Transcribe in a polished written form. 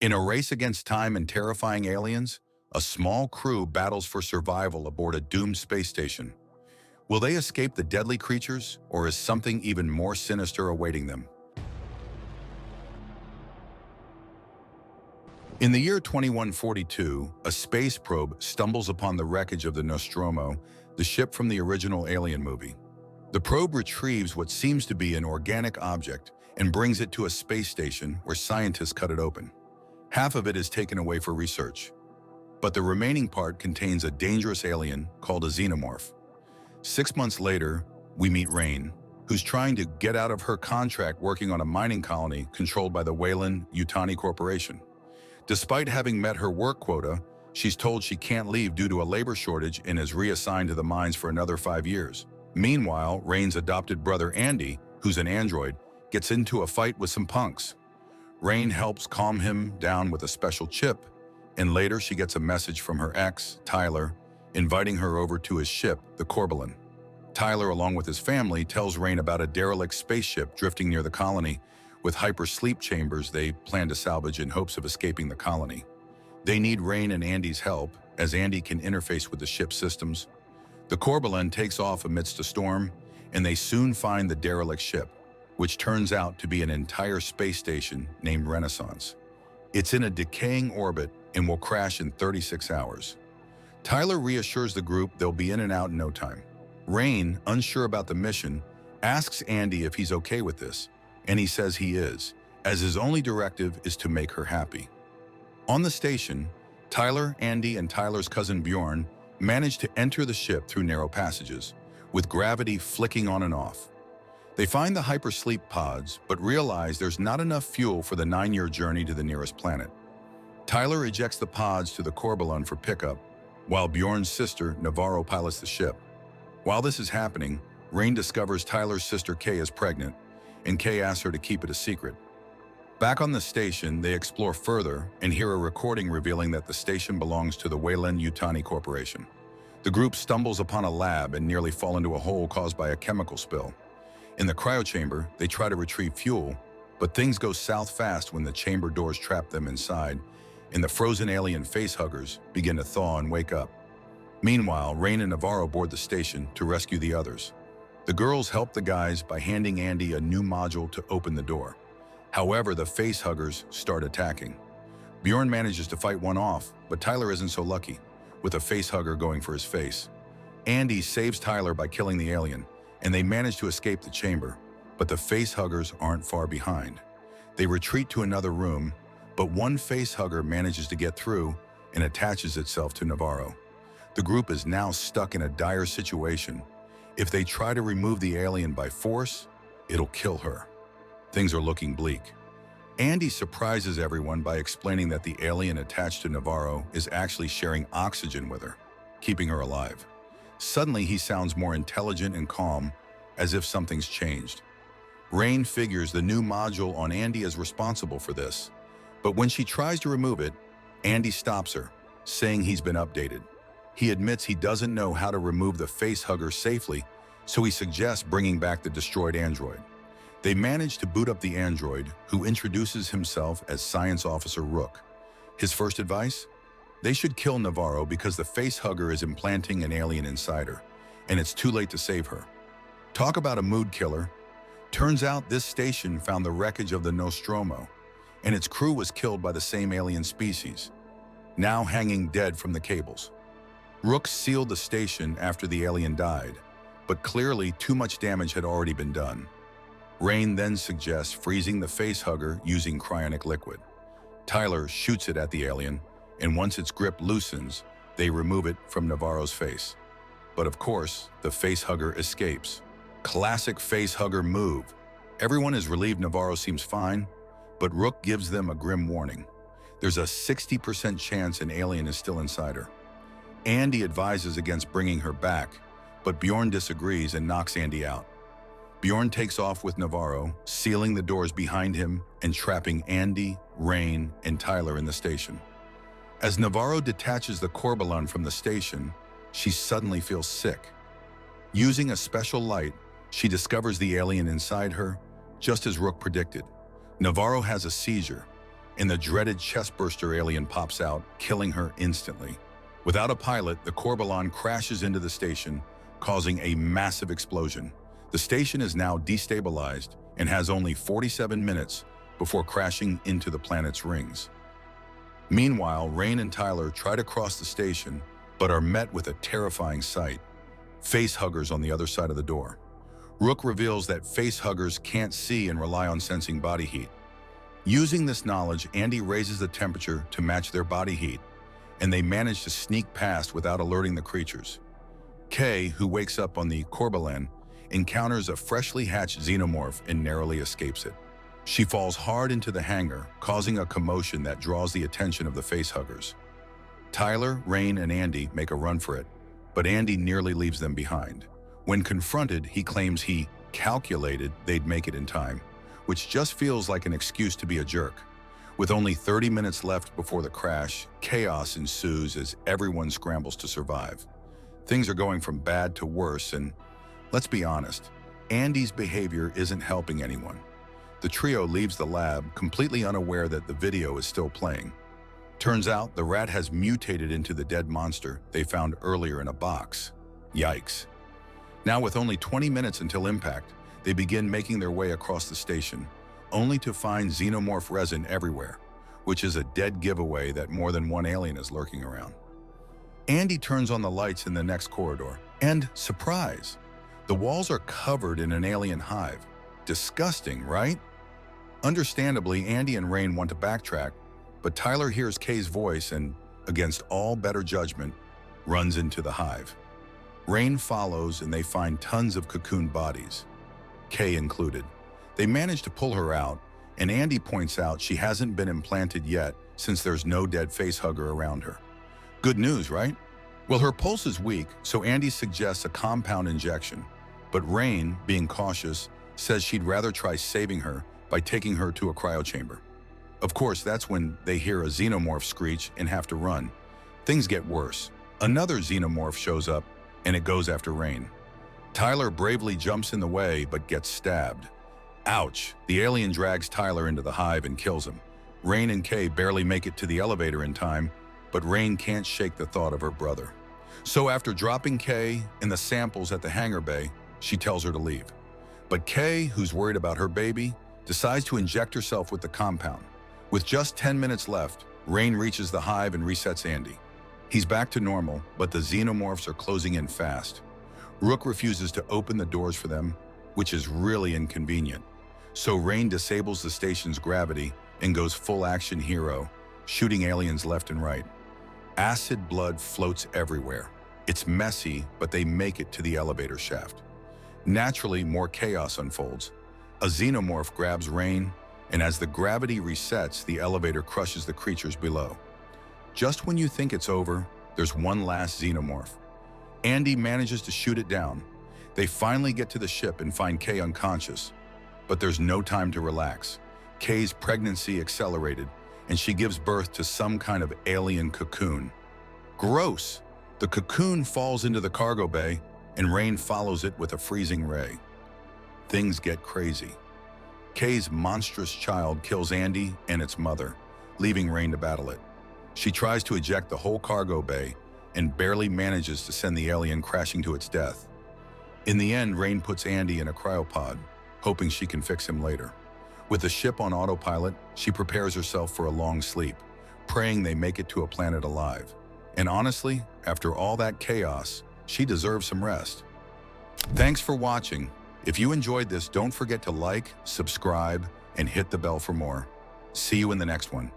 In a race against time and terrifying aliens, a small crew battles for survival aboard a doomed space station. Will they escape the deadly creatures, or is something even more sinister awaiting them? In the year 2142, a space probe stumbles upon the wreckage of the Nostromo, the ship from the original Alien movie. The probe retrieves what seems to be an organic object and brings it to a space station where scientists cut it open. Half of it is taken away for research, but the remaining part contains a dangerous alien called a xenomorph. 6 months later, we meet Rain, who's trying to get out of her contract working on a mining colony controlled by the Weyland-Yutani Corporation. Despite having met her work quota, she's told she can't leave due to a labor shortage and is reassigned to the mines for another 5 years. Meanwhile, Rain's adopted brother Andy, who's an android, gets into a fight with some punks. Rain helps calm him down with a special chip, and later she gets a message from her ex, Tyler, inviting her over to his ship, the Corbelan. Tyler, along with his family, tells Rain about a derelict spaceship drifting near the colony with hypersleep chambers they plan to salvage in hopes of escaping the colony. They need Rain and Andy's help, as Andy can interface with the ship's systems. The Corbelan takes off amidst a storm, and they soon find the derelict ship, which turns out to be an entire space station named Renaissance. It's in a decaying orbit and will crash in 36 hours. Tyler reassures the group they'll be in and out in no time. Rain, unsure about the mission, asks Andy if he's okay with this, and he says he is, as his only directive is to make her happy. On the station, Tyler, Andy, and Tyler's cousin Bjorn manage to enter the ship through narrow passages, with gravity flicking on and off. They find the hypersleep pods, but realize there's not enough fuel for the 9-year journey to the nearest planet. Tyler ejects the pods to the Corbelan for pickup, while Bjorn's sister, Navarro, pilots the ship. While this is happening, Rain discovers Tyler's sister Kay is pregnant, and Kay asks her to keep it a secret. Back on the station, they explore further and hear a recording revealing that the station belongs to the Weyland-Yutani Corporation. The group stumbles upon a lab and nearly fall into a hole caused by a chemical spill. In the cryochamber, they try to retrieve fuel, but things go south fast when the chamber doors trap them inside, and the frozen alien facehuggers begin to thaw and wake up. Meanwhile, Rain and Navarro board the station to rescue the others. The girls help the guys by handing Andy a new module to open the door. However, the facehuggers start attacking. Bjorn manages to fight one off, but Tyler isn't so lucky, with a facehugger going for his face. Andy saves Tyler by killing the alien, and they manage to escape the chamber, but the facehuggers aren't far behind. They retreat to another room, but one facehugger manages to get through and attaches itself to Navarro. The group is now stuck in a dire situation. If they try to remove the alien by force, it'll kill her. Things are looking bleak. Andy surprises everyone by explaining that the alien attached to Navarro is actually sharing oxygen with her, keeping her alive. Suddenly, he sounds more intelligent and calm, as if something's changed. Rain figures the new module on Andy is responsible for this, but when she tries to remove it, Andy stops her, saying he's been updated. He admits he doesn't know how to remove the facehugger safely, so he suggests bringing back the destroyed android. They manage to boot up the android, who introduces himself as Science Officer Rook. His first advice? They should kill Navarro because the facehugger is implanting an alien inside her, and it's too late to save her. Talk about a mood killer. Turns out this station found the wreckage of the Nostromo, and its crew was killed by the same alien species, now hanging dead from the cables. Rook sealed the station after the alien died, but clearly too much damage had already been done. Rain then suggests freezing the facehugger using cryonic liquid. Tyler shoots it at the alien, and once its grip loosens, they remove it from Navarro's face. But of course, the facehugger escapes. Classic facehugger move. Everyone is relieved Navarro seems fine, but Rook gives them a grim warning. There's a 60% chance an alien is still inside her. Andy advises against bringing her back, but Bjorn disagrees and knocks Andy out. Bjorn takes off with Navarro, sealing the doors behind him and trapping Andy, Rain, and Tyler in the station. As Navarro detaches the Corbelan from the station, she suddenly feels sick. Using a special light, she discovers the alien inside her, just as Rook predicted. Navarro has a seizure, and the dreaded chestburster alien pops out, killing her instantly. Without a pilot, the Corbalon crashes into the station, causing a massive explosion. The station is now destabilized and has only 47 minutes before crashing into the planet's rings. Meanwhile, Rain and Tyler try to cross the station, but are met with a terrifying sight: facehuggers on the other side of the door. Rook reveals that facehuggers can't see and rely on sensing body heat. Using this knowledge, Andy raises the temperature to match their body heat, and they manage to sneak past without alerting the creatures. Kay, who wakes up on the Corbalon, encounters a freshly hatched xenomorph and narrowly escapes it. She falls hard into the hangar, causing a commotion that draws the attention of the facehuggers. Tyler, Rain, and Andy make a run for it, but Andy nearly leaves them behind. When confronted, he claims he calculated they'd make it in time, which just feels like an excuse to be a jerk. With only 30 minutes left before the crash, chaos ensues as everyone scrambles to survive. Things are going from bad to worse, and let's be honest, Andy's behavior isn't helping anyone. The trio leaves the lab, completely unaware that the video is still playing. Turns out the rat has mutated into the dead monster they found earlier in a box. Yikes. Now, with only 20 minutes until impact, they begin making their way across the station, only to find xenomorph resin everywhere, which is a dead giveaway that more than one alien is lurking around. Andy turns on the lights in the next corridor, and surprise! The walls are covered in an alien hive. Disgusting, right? Understandably, Andy and Rain want to backtrack, but Tyler hears Kay's voice and, against all better judgment, runs into the hive. Rain follows and they find tons of cocoon bodies, Kay included. They manage to pull her out, and Andy points out she hasn't been implanted yet since there's no dead facehugger around her. Good news, right? Well, her pulse is weak, so Andy suggests a compound injection, but Rain, being cautious, says she'd rather try saving her by taking her to a cryochamber. Of course, that's when they hear a xenomorph screech and have to run. Things get worse. Another xenomorph shows up, and it goes after Rain. Tyler bravely jumps in the way, but gets stabbed. Ouch! The alien drags Tyler into the hive and kills him. Rain and Kay barely make it to the elevator in time, but Rain can't shake the thought of her brother. So after dropping Kay and the samples at the hangar bay, she tells her to leave. But Kay, who's worried about her baby, decides to inject herself with the compound. With just 10 minutes left, Rain reaches the hive and resets Andy. He's back to normal, but the xenomorphs are closing in fast. Rook refuses to open the doors for them, which is really inconvenient. So Rain disables the station's gravity and goes full action hero, shooting aliens left and right. Acid blood floats everywhere. It's messy, but they make it to the elevator shaft. Naturally, more chaos unfolds. A xenomorph grabs Rain, and as the gravity resets, the elevator crushes the creatures below. Just when you think it's over, there's one last xenomorph. Andy manages to shoot it down. They finally get to the ship and find Kay unconscious. But there's no time to relax. Kay's pregnancy accelerated, and she gives birth to some kind of alien cocoon. Gross! The cocoon falls into the cargo bay, and Rain follows it with a freezing ray. Things get crazy. Kay's monstrous child kills Andy and its mother, leaving Rain to battle it. She tries to eject the whole cargo bay and barely manages to send the alien crashing to its death. In the end, Rain puts Andy in a cryopod, hoping she can fix him later. With the ship on autopilot, she prepares herself for a long sleep, praying they make it to a planet alive. And honestly, after all that chaos, she deserves some rest. Thanks for watching. If you enjoyed this, don't forget to like, subscribe, and hit the bell for more. See you in the next one.